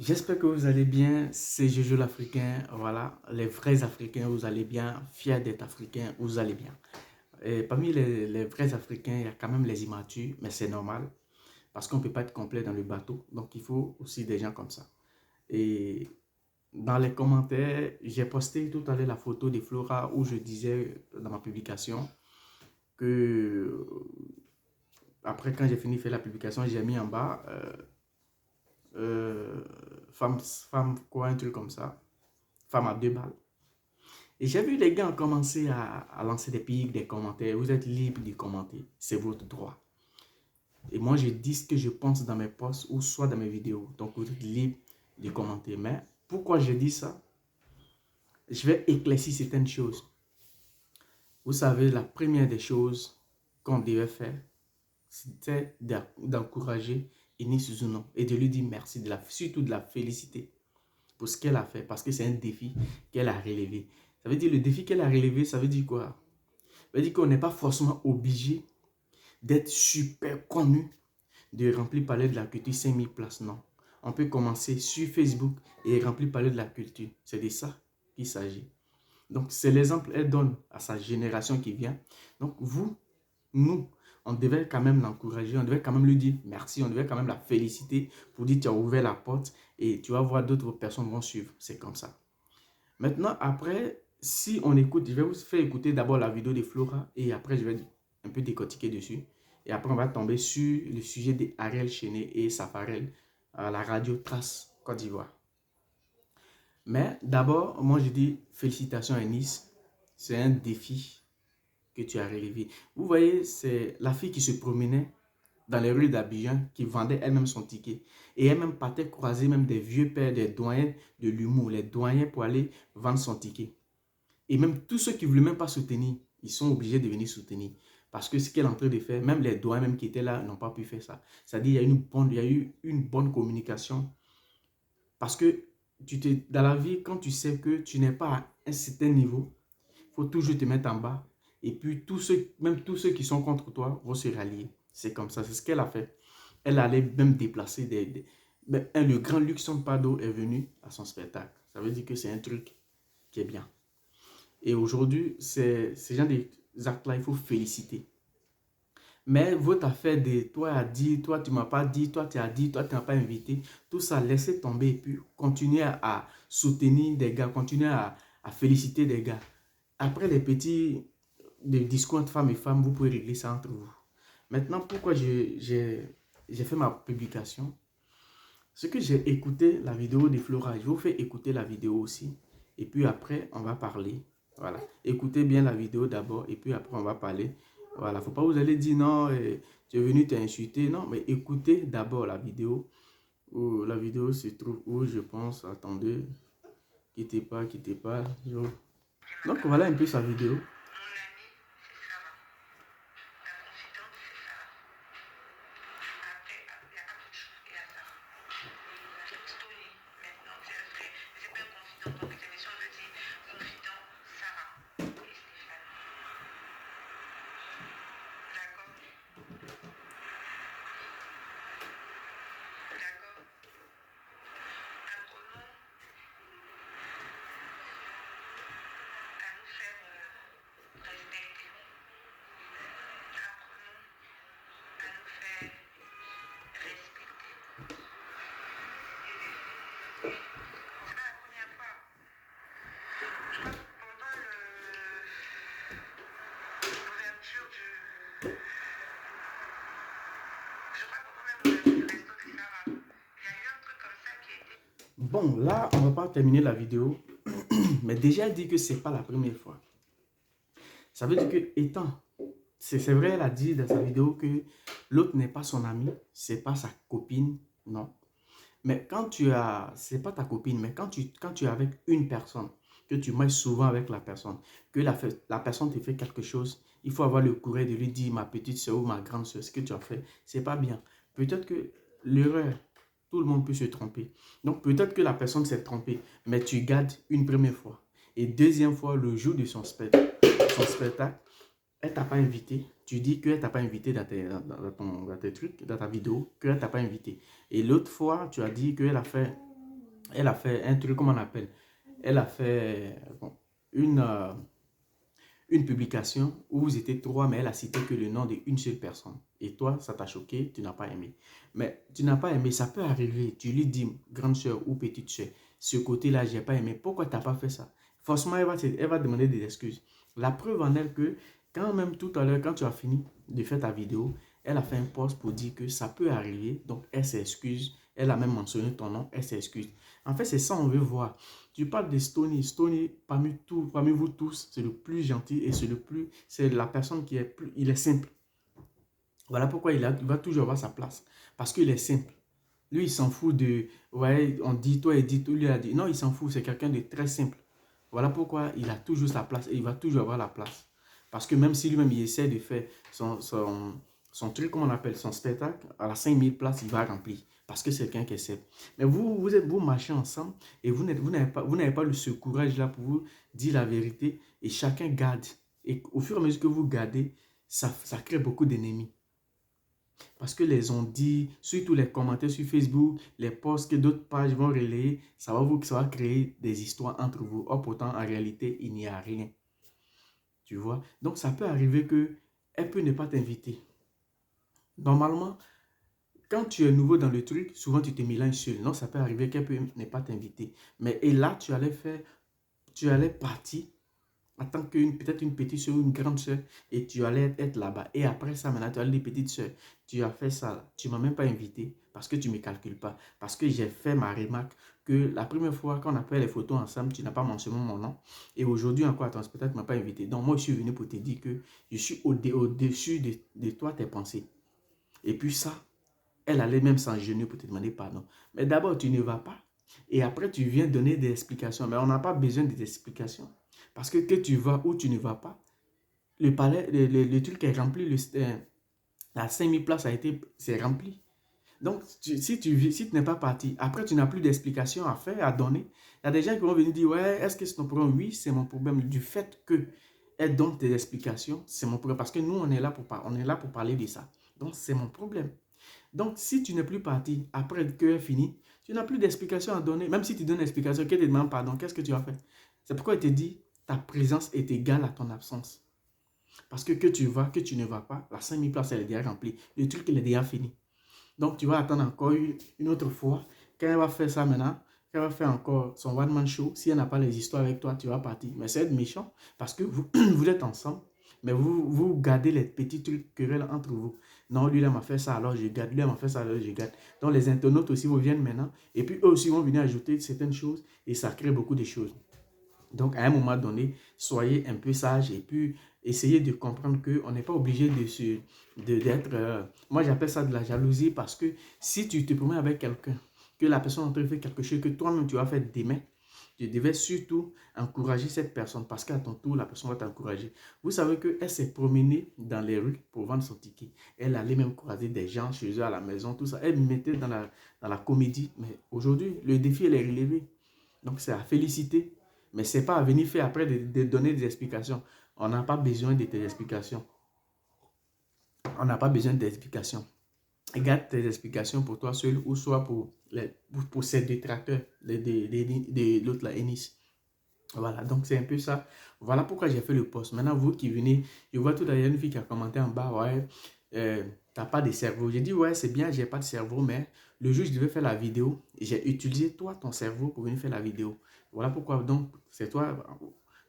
J'espère que vous allez bien, c'est Jojo l'Africain, voilà, les vrais Africains, vous allez bien, fiers d'être Africains, vous allez bien. Et parmi les vrais Africains, il y a quand même les immatures, mais c'est normal, parce qu'on ne peut pas être complet dans le bateau, donc il faut aussi des gens comme ça. Et dans les commentaires, j'ai posté tout à l'heure la photo de Flora où je disais dans ma publication que, après quand j'ai fini de faire la publication, j'ai mis en bas euh, femme, quoi, un truc comme ça, femme à deux balles. Et j'ai vu les gars commencer à lancer des pics, des commentaires. Vous êtes libre de commenter. C'est votre droit. Et moi, je dis ce que je pense dans mes posts ou soit dans mes vidéos. Donc, vous êtes libre de commenter. Mais pourquoi je dis ça? Je vais éclaircir certaines choses. Vous savez, la première des choses qu'on devait faire, c'était d'encourager Eni Suzuno et de lui dire merci, surtout de la féliciter pour ce qu'elle a fait. Parce que c'est un défi qu'elle a relevé. Ça veut dire le défi qu'elle a relevé, ça veut dire quoi? Ça veut dire qu'on n'est pas forcément obligé d'être super connu, de remplir Palais de la Culture 5000 places, non. On peut commencer sur Facebook et remplir Palais de la Culture. C'est de ça qu'il s'agit. Donc, c'est l'exemple qu'elle donne à sa génération qui vient. Donc, nous, on devait quand même l'encourager, on devait quand même lui dire merci, on devait quand même la féliciter pour dire tu as ouvert la porte et tu vas voir d'autres personnes vont suivre. C'est comme ça. Maintenant, après, si on écoute, je vais vous faire écouter d'abord la vidéo de Flora et après, je vais un peu décortiquer dessus. Et après, on va tomber sur le sujet d'Ariel Chené et Safarel à la radio Trace Côte d'Ivoire. Mais d'abord, moi, je dis félicitations à Nice. C'est un défi que tu as relevé. Vous voyez, c'est la fille qui se promenait dans les rues d'Abidjan qui vendait elle-même son ticket. Et elle-même partait croiser même des vieux pères, des doyens de l'humour, les doyens pour aller vendre son ticket. Et même tous ceux qui ne voulaient même pas soutenir, ils sont obligés de venir soutenir. Parce que ce qu'elle est en train de faire, même les doyens même qui étaient là n'ont pas pu faire ça. C'est-à-dire il y a eu une bonne communication. Parce que dans la vie, quand tu sais que tu n'es pas à un certain niveau, il faut toujours te mettre en bas. Et puis, même tous ceux qui sont contre toi vont se rallier. C'est comme ça, c'est ce qu'elle a fait. Elle allait même déplacer le grand Luxon Pado est venu à son spectacle. Ça veut dire que c'est un truc qui est bien. Et aujourd'hui, ces gens des actes-là, il faut féliciter. Mais votre affaire de toi a dit, toi tu m'as pas dit, toi tu as dit, toi tu n'as pas invité, tout ça, laissez tomber et puis continuez à soutenir des gars, continuez à féliciter des gars. Après les petits discours entre femmes et femmes, vous pouvez régler ça entre vous. Maintenant, pourquoi j'ai fait ma publication? Ce que j'ai écouté la vidéo de Flora, je vous fais écouter la vidéo aussi. Et puis après, on va parler. Voilà. Écoutez bien la vidéo d'abord et puis après, on va parler. Voilà. Faut pas vous allez dire non, tu es venu t'insulter. Non, mais écoutez d'abord la vidéo. Où la vidéo se trouve où je pense. Attendez. Quittez pas, quittez pas. Donc voilà un peu sa vidéo. Bon, là, on va pas terminer la vidéo, mais déjà elle dit que c'est pas la première fois. Ça veut dire que c'est vrai, elle a dit dans sa vidéo que l'autre n'est pas son ami, c'est pas sa copine, non. Mais c'est pas ta copine, mais quand tu es avec une personne, que tu marches souvent avec la personne, que la personne te fait quelque chose, il faut avoir le courage de lui dire, ma petite soeur ou ma grande soeur, ce que tu as fait, c'est pas bien. Peut-être que l'erreur, tout le monde peut se tromper. Donc peut-être que la personne s'est trompée, mais tu gardes une première fois. Et deuxième fois, le jour de son spectacle, elle t'a pas invité. Tu dis qu'elle t'a pas invité dans tes trucs, dans ta vidéo, qu'elle t'a pas invité. Et l'autre fois, tu as dit qu'elle a fait Elle a fait un truc, comment on appelle? Elle a fait bon, une, euh, une publication où vous étiez trois, mais elle a cité que le nom d'une seule personne. Et toi, ça t'a choqué, tu n'as pas aimé. Mais tu n'as pas aimé, ça peut arriver. Tu lui dis, grande soeur ou petite soeur, ce côté-là, j'ai pas aimé. Pourquoi tu n'as pas fait ça? Forcément, elle va demander des excuses. La preuve en est que, quand même tout à l'heure, quand tu as fini de faire ta vidéo, elle a fait un post pour dire que ça peut arriver. Donc, elle s'excuse. Elle a même mentionné ton nom, elle s'excuse. En fait, c'est ça qu'on veut voir. Tu parles de Stony. Stony, parmi vous tous, c'est le plus gentil et c'est la personne qui est plus, il est simple. Voilà pourquoi il va toujours avoir sa place. Parce qu'il est simple. Lui, il s'en fout de, ouais, on dit, toi, il dit, tout, lui a dit. Non, il s'en fout, c'est quelqu'un de très simple. Voilà pourquoi il a toujours sa place et il va toujours avoir la place. Parce que même si lui-même, il essaie de faire son truc, comment on appelle, son spectacle, à la 5000 places, il va remplir. Parce que c'est quelqu'un qui essaie. Mais vous marchez ensemble et vous n'avez pas ce courage-là pour vous dire la vérité et chacun garde. Et au fur et à mesure que vous gardez, ça crée beaucoup d'ennemis. Parce que les on dit, surtout les commentaires sur Facebook, les posts que d'autres pages vont relayer, ça va créer des histoires entre vous. Or, pourtant, en réalité, il n'y a rien. Tu vois? Donc, ça peut arriver que elle peut ne pas t'inviter. Normalement, quand tu es nouveau dans le truc, souvent tu te mélanges seul. Non, ça peut arriver qu'elle peut ne pas t'inviter. Mais et là, tu allais partir en tant qu'une peut-être une petite soeur ou une grande soeur et tu allais être là-bas. Et après ça, maintenant, tu as des petites soeurs. Tu as fait ça, là. Tu ne m'as même pas invité parce que tu ne me calcules pas. Parce que j'ai fait ma remarque que la première fois qu'on a fait les photos ensemble, tu n'as pas mentionné mon nom. Et aujourd'hui encore, attends, peut-être tu ne m'as pas invité. Donc moi, je suis venu pour te dire que je suis au-dessus de toi, tes pensées. Et puis ça, elle allait même s'engenouiller pour te demander pardon. Mais d'abord, tu ne vas pas. Et après, tu viens donner des explications. Mais on n'a pas besoin des explications. Parce que tu vas ou tu ne vas pas, le palais, le truc est rempli, la 5000 places c'est rempli. Donc, si tu n'es pas parti, après, tu n'as plus d'explications à faire, à donner. Il y a des gens qui vont venir dire, ouais, est-ce que c'est ton problème? Oui, c'est mon problème. Du fait que elle donne des explications, c'est mon problème. Parce que nous, on est là pour parler de ça. Donc, c'est mon problème. Donc, si tu n'es plus parti après que est fini, tu n'as plus d'explication à donner. Même si tu donnes une explication, qu'elle te demande pardon, qu'est-ce que tu as fait? C'est pourquoi elle te dit, ta présence est égale à ton absence. Parce que tu vas, que tu ne vas pas, la 5000 places, elle est déjà remplie. Le truc, il est déjà fini. Donc, tu vas attendre encore une autre fois. Quand elle va faire ça maintenant, quand elle va faire encore son one-man show, si elle n'a pas les histoires avec toi, tu vas partir. Mais c'est être méchant parce que vous, vous êtes ensemble, mais vous gardez les petits trucs querelles entre vous. Non, lui, là m'a fait ça, alors je garde. Lui, m'a fait ça, alors je garde. Donc, les internautes aussi vous viennent maintenant. Et puis, eux aussi vont venir ajouter certaines choses et ça crée beaucoup de choses. Donc, à un moment donné, soyez un peu sage et puis essayez de comprendre qu'on n'est pas obligé d'être... moi, j'appelle ça de la jalousie parce que si tu te promets avec quelqu'un, que la personne est en train de faire quelque chose que toi-même tu vas faire demain, tu devais surtout encourager cette personne parce qu'à ton tour, la personne va t'encourager. Vous savez qu'elle s'est promenée dans les rues pour vendre son ticket. Elle allait même croiser des gens chez eux à la maison, tout ça. Elle mettait dans la comédie. Mais aujourd'hui, le défi, elle est relevé. Donc, c'est à féliciter. Mais ce n'est pas à venir faire après de donner des explications. On n'a pas besoin de tes explications. On n'a pas besoin d'explications. Garde tes explications pour toi seul ou soit pour ces détracteurs de l'autre, la Ennis. Voilà, donc c'est un peu ça. Voilà pourquoi j'ai fait le post. Maintenant, vous qui venez, je vois tout à l'heure une fille qui a commenté en bas, ouais, t'as pas de cerveau. J'ai dit, ouais, c'est bien, j'ai pas de cerveau, mais le jour où je devais faire la vidéo, j'ai utilisé toi, ton cerveau, pour venir faire la vidéo. Voilà pourquoi, donc, c'est toi,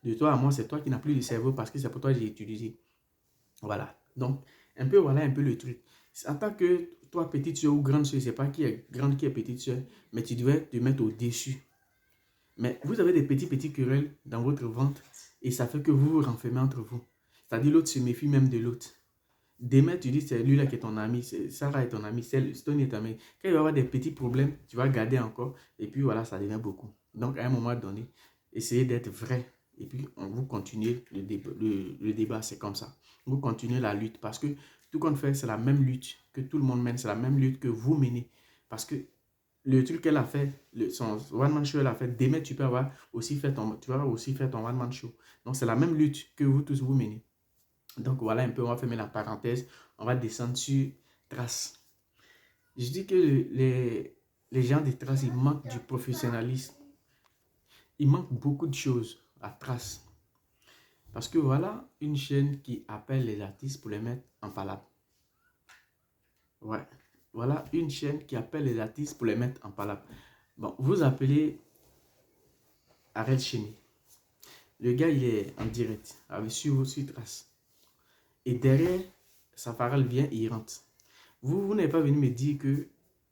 de toi à moi, c'est toi qui n'as plus de cerveau parce que c'est pour toi que j'ai utilisé. Voilà, donc, voilà un peu le truc. En tant que toi, petite soeur ou grande soeur, je sais pas qui est grande, qui est petite soeur, mais tu devais te mettre au-dessus. Mais vous avez des petits querelles dans votre ventre et ça fait que vous vous renfermez entre vous. C'est-à-dire l'autre se méfie même de l'autre. Demain, tu dis c'est lui là qui est ton ami, Sarah est ton ami, Stony est ton ami. Quand il va y avoir des petits problèmes, tu vas garder encore et puis voilà, ça devient beaucoup. Donc à un moment donné, essayez d'être vrai et puis vous continuez le débat, c'est comme ça. Vous continuez la lutte parce que tout qu'on fait, c'est la même lutte que tout le monde mène, c'est la même lutte que vous menez. Parce que le truc qu'elle a fait, son one-man show, elle a fait, demain, tu vas aussi faire ton one-man show. Donc, c'est la même lutte que vous tous vous menez. Donc, voilà un peu, on va fermer la parenthèse. On va descendre sur Trace. Je dis que les gens de Trace, ils manquent du professionnalisme. Il manque beaucoup de choses à Trace. Parce que voilà une chaîne qui appelle les artistes pour les mettre en palabre. Ouais. Voilà une chaîne qui appelle les artistes pour les mettre en palabre. Bon, vous appelez Arel Chéni. Le gars, il est en direct avec sur Trace. Et derrière, Safarel vient et il rentre. Vous n'avez pas venu me dire que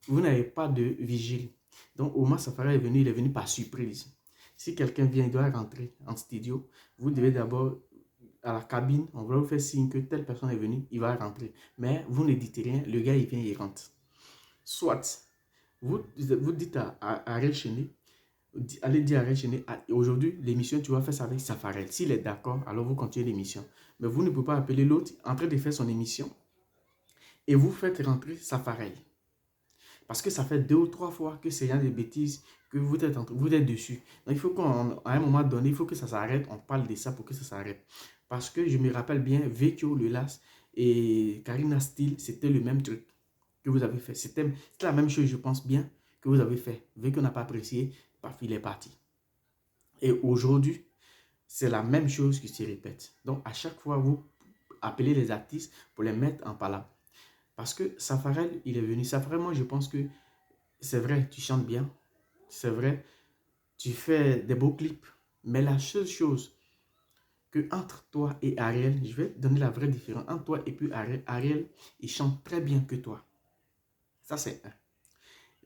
vous n'avez pas de vigile. Donc, au moins, Safarel il est venu par surprise. Si quelqu'un vient, il doit rentrer en studio. Vous devez d'abord, à la cabine, on va vous faire signe que telle personne est venue, il va rentrer. Mais vous ne dites rien, le gars, il vient, il rentre. Soit, vous dites à Ariel Chéné, allez dire à Ariel Chéné, aujourd'hui, l'émission, tu vas faire ça avec Safarel. S'il est d'accord, alors vous continuez l'émission. Mais vous ne pouvez pas appeler l'autre en train de faire son émission et vous faites rentrer Safarel. Parce que ça fait 2 ou 3 fois que c'est genre des bêtises que vous êtes dessus. Donc il faut qu'à un moment donné, il faut que ça s'arrête. On parle de ça pour que ça s'arrête. Parce que je me rappelle bien, Vecchio, Le Las et Karina Steele, c'était le même truc que vous avez fait. C'était la même chose, je pense bien, que vous avez fait. Vecchio n'a pas apprécié, paf, il est parti. Et aujourd'hui, c'est la même chose qui se répète. Donc à chaque fois, vous appelez les artistes pour les mettre en palabre. Parce que Safarel, il est venu. Safarel, moi, je pense que c'est vrai, tu chantes bien. C'est vrai, tu fais des beaux clips. Mais la seule chose que entre toi et Ariel, je vais te donner la vraie différence. Entre toi et puis Ariel, il chante très bien que toi. Ça, c'est un.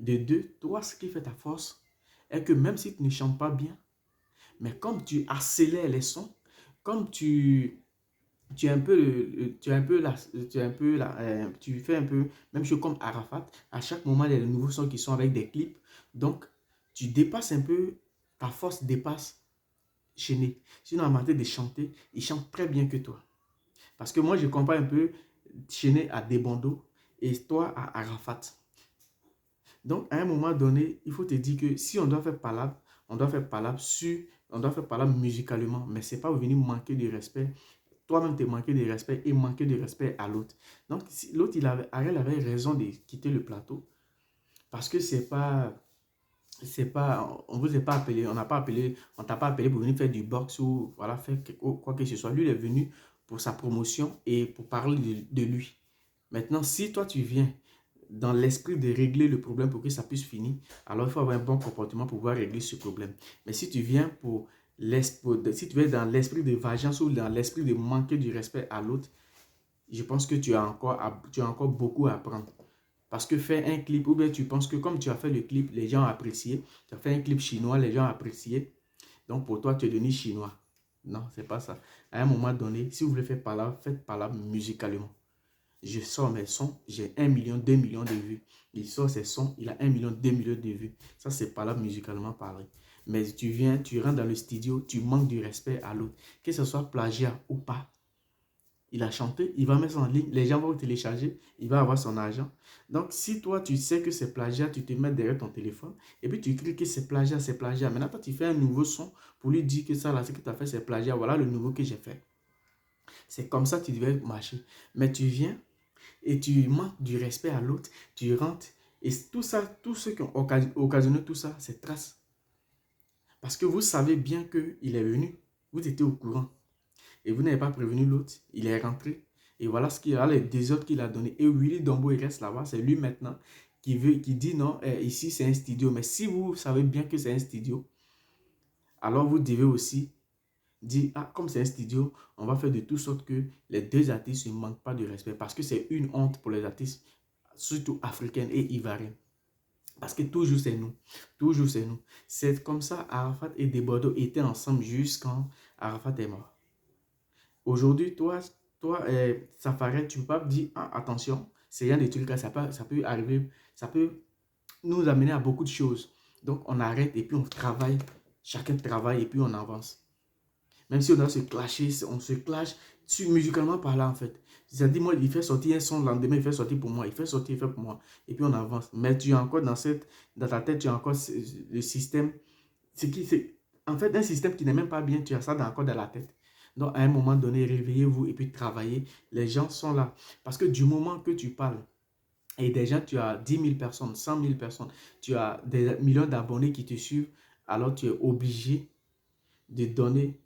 De deux, toi, ce qui fait ta force est que même si tu ne chantes pas bien, mais comme tu accélères les sons, comme tu es un peu, tu fais un peu, même chose comme Arafat, à chaque moment, il y a de nouveaux sons qui sont avec des clips. Donc, tu dépasses un peu, ta force dépasse Chéné. Sinon, en matière de chanter, il chante très bien que toi. Parce que moi, je compare un peu Chéné à Debondo et toi à Arafat. Donc, à un moment donné, il faut te dire que si on doit faire palabre, on doit faire palabre on doit faire palabre musicalement, mais ce n'est pas venir manquer de respect. Toi-même, te manquer de respect et manquer de respect à l'autre. Donc, l'autre, Ariel avait raison de quitter le plateau parce que on vous a pas appelé, on n'a pas appelé, on t'a pas appelé pour venir faire du box ou voilà, faire quoi que ce soit. Lui, il est venu pour sa promotion et pour parler de lui. Maintenant, si toi, tu viens dans l'esprit de régler le problème pour que ça puisse finir, alors il faut avoir un bon comportement pour pouvoir régler ce problème. Mais si tu viens si tu es dans l'esprit de vengeance ou dans l'esprit de manquer du respect à l'autre, je pense que tu as encore beaucoup à apprendre. Parce que faire un clip, ou bien tu penses que comme tu as fait le clip, les gens ont apprécié. Tu as fait un clip chinois, les gens ont apprécié. Donc pour toi, tu es devenu chinois. Non, c'est pas ça. À un moment donné, si vous voulez faire palabre, faites palabre musicalement. Je sors mes sons, j'ai 1 million, 2 millions de vues. Il sort ses sons, il a 1 million, 2 millions de vues. Ça, c'est palabre musicalement parlé. Mais tu viens, tu rentres dans le studio, tu manques du respect à l'autre. Que ce soit plagiat ou pas, il a chanté, il va mettre ça en ligne, les gens vont télécharger, il va avoir son argent. Donc, si toi, tu sais que c'est plagiat, tu te mets derrière ton téléphone et puis tu cries que c'est plagiat, c'est plagiat. Maintenant, toi, tu fais un nouveau son pour lui dire que ça, là, ce que tu as fait, c'est plagiat. Voilà le nouveau que j'ai fait. C'est comme ça que tu devais marcher. Mais tu viens et tu manques du respect à l'autre, tu rentres et tout ça, tous ceux qui ont occasionné tout ça, c'est Trace. Parce que vous savez bien qu'il est venu, vous étiez au courant. Et vous n'avez pas prévenu l'autre. Il est rentré. Et voilà ce qu'il a, les désordres qu'il a donné. Et Willy Dombo, il reste là-bas. C'est lui maintenant qui dit non, ici c'est un studio. Mais si vous savez bien que c'est un studio, alors vous devez aussi dire, ah, comme c'est un studio, on va faire de toute sorte que les deux artistes ne manquent pas de respect. Parce que c'est une honte pour les artistes, surtout africaines et ivoiriennes. Parce que toujours c'est nous. Toujours c'est nous. C'est comme ça, Arafat et Desbordeaux étaient ensemble jusqu'à Arafat est mort. Aujourd'hui, Safarel, tu ne peux pas dire, ah, attention, c'est rien des trucs là, ça peut arriver, ça peut nous amener à beaucoup de choses. Donc, on arrête et puis on travaille, chacun travaille et puis on avance. Même si on doit se clasher, on se clash musicalement parlant en fait. C'est-à-dire, moi, il fait sortir un son, le lendemain, il fait sortir pour moi, il fait sortir, il fait pour moi. Et puis on avance. Mais tu as encore dans ta tête, tu as encore le système, en fait, un système qui n'est même pas bien, tu as ça encore dans la tête. Donc, à un moment donné, réveillez-vous et puis travaillez. Les gens sont là. Parce que du moment que tu parles, Et déjà, tu as 10 000 personnes, 100 000 personnes, tu as des millions d'abonnés qui te suivent, alors tu es obligé de donner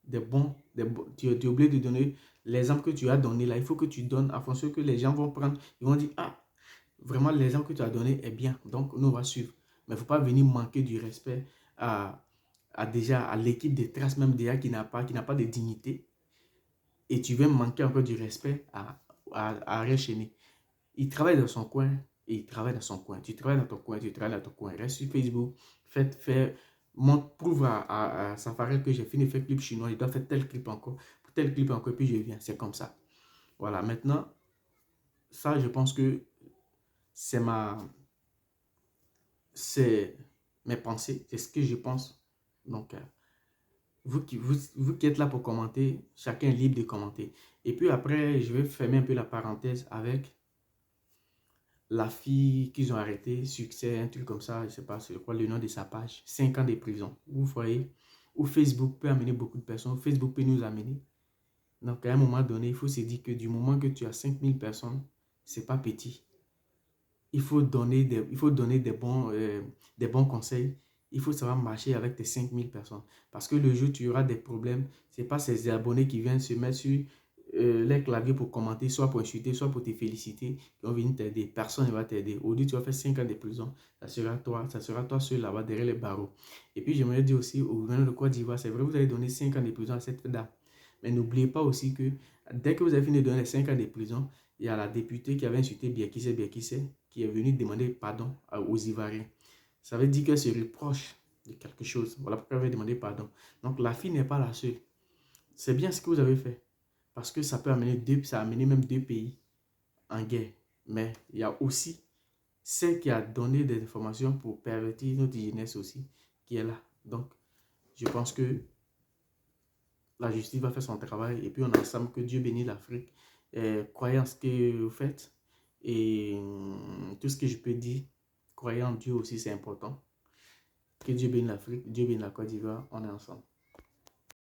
tu es obligé de donner l'exemple que tu as donné là. Il faut que tu donnes en fonction que les gens vont prendre. Ils vont dire, ah, vraiment, l'exemple que tu as donné est bien. Donc, nous, on va suivre. Mais il ne faut pas venir manquer du respect déjà à l'équipe de traces, même déjà qui n'a pas de dignité. Et tu veux manquer encore du respect à Ariel Chéné. Il travaille dans son coin et il travaille dans son coin. Tu travailles dans ton coin, tu travailles dans ton coin. Reste sur Facebook, prouve à Safari que j'ai fini de faire clip chinois. Il doit faire tel clip encore, puis je viens. C'est comme ça. Voilà, maintenant, ça, je pense que c'est c'est mes pensées, c'est ce que je pense. Donc, vous qui êtes là pour commenter, chacun est libre de commenter. Et puis après, je vais fermer un peu la parenthèse avec la fille qu'ils ont arrêtée, succès, un truc comme ça, je sais pas, c'est quoi le nom de sa page, 5 ans de prison. Vous voyez, où Facebook peut amener beaucoup de personnes, Facebook peut nous amener. Donc à un moment donné, il faut se dire que du moment que tu as 5000 personnes, c'est pas petit. Il faut donner des bons conseils. Il faut savoir marcher avec tes 5000 personnes. Parce que le jour où tu auras des problèmes, ce n'est pas ces abonnés qui viennent se mettre sur les claviers pour commenter, soit pour insulter, soit pour te féliciter, qui vont venir t'aider. Personne ne va t'aider. Aujourd'hui, tu vas faire 5 ans de prison. Ça sera toi seul là-bas derrière les barreaux. Et puis, j'aimerais dire aussi au gouvernement de Côte d'Ivoire, c'est vrai, vous allez donner 5 ans de prison à cette dame. Mais n'oubliez pas aussi que dès que vous avez fini de donner les 5 ans de prison, il y a la députée qui avait insulté Biakissé, qui est venue demander pardon aux Ivoiriens. Ça veut dire qu'elle se reproche de quelque chose. Voilà pourquoi elle veut demander pardon. Donc la fille n'est pas la seule. C'est bien ce que vous avez fait. Parce que ça peut amener même deux pays en guerre. Mais il y a aussi celle qui a donné des informations pour pervertir notre jeunesse aussi, qui est là. Donc, je pense que la justice va faire son travail et puis on est ensemble. Que Dieu bénisse l'Afrique. Croyez en ce que vous faites et tout ce que je peux dire, croyez en Dieu aussi, c'est important. Que Dieu bénisse l'Afrique, Dieu bénisse la Côte d'Ivoire, on est ensemble.